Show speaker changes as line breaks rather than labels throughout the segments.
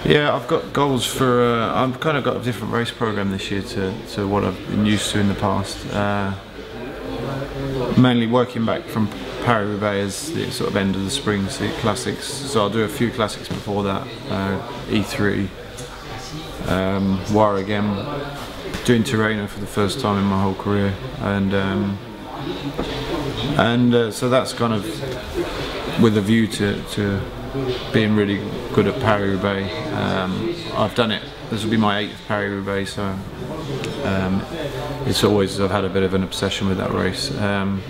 Yeah, I've got goals for. I've kind of got a different race program this year to what I've been used to in the past. Mainly working back from Paris-Roubaix as the sort of end of the spring, so classics. So I'll do a few classics before that. E3, War again. Doing Tirreno for the first time in my whole career, and so that's kind of with a view to being really good at Paris-Roubaix. I've done it. This will be my 8th Paris-Roubaix, so it's always, I've had a bit of an obsession with that race. And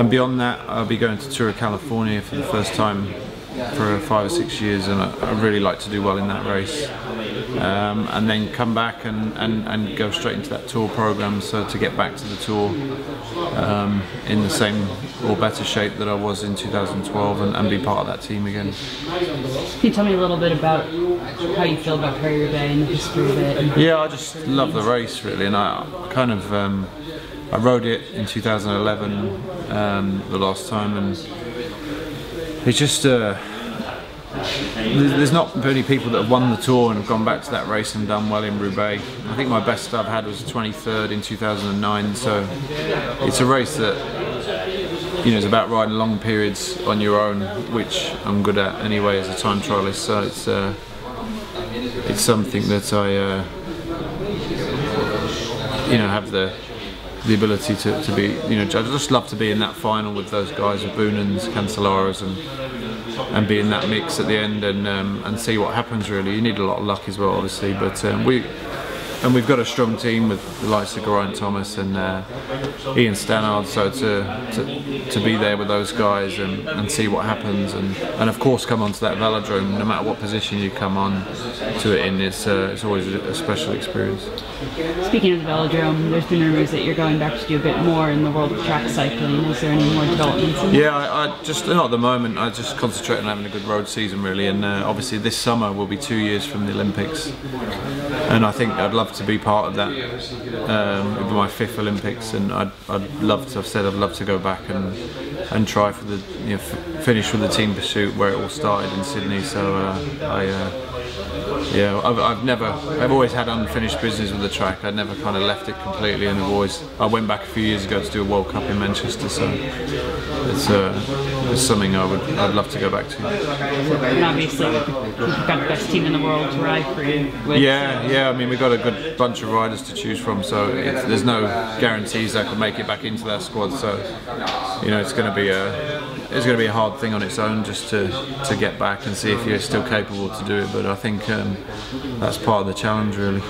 beyond that, I'll be going to Tour of California for the first time for 5 or 6 years, and I'd really like to do well in that race. And then come back and go straight into that tour program, so to get back to the tour in the same or better shape that I was in 2012 and be part of that team again.
Can you tell me a little bit about how you feel about Paris-Roubaix and the history of it?
Yeah, I just love the race really, and I kind of I rode it in 2011 the last time, and it's just there's not many people that have won the Tour and have gone back to that race and done well in Roubaix. I think my best I've had was 23rd in 2009, so it's a race that, you know, it's about riding long periods on your own, which I'm good at anyway as a time trialist, so it's something that I you know, have the ability to be, you know, I just love to be in that final with those guys, with Boonans, Cancelaras, and be in that mix at the end and see what happens really. You need a lot of luck as well, obviously, but we've got a strong team with the likes of Geraint Thomas and Ian Stannard, so to be there with those guys and see what happens, and of course come onto that velodrome, no matter what position you come on to it in, it's always a special experience.
Speaking of the velodrome, there's been rumours that you're going back to do a bit more in the world of track cycling. Is there any more developments in that?
Yeah, I just, not at the moment, I just concentrate on having a good road season really, and obviously this summer will be 2 years from the Olympics, and I think I'd love to be part of that. It'll be my 5th Olympics, and I'd love to, I've said I'd love to go back and try for the, you know, finish with the team pursuit where it all started in Sydney. So yeah, I've always had unfinished business with the track. I'd never kind of left it completely, and I went back a few years ago to do a World Cup in Manchester, so it's something I'd love to go back to.
And obviously you've got the best team in the world to ride for you with.
Yeah, I mean, we've got a good bunch of riders to choose from, so there's no guarantees I can make it back into that squad, so you know, it's going to be a hard thing on its own just to get back and see if you're still capable to do it, but I think that's part of the challenge really.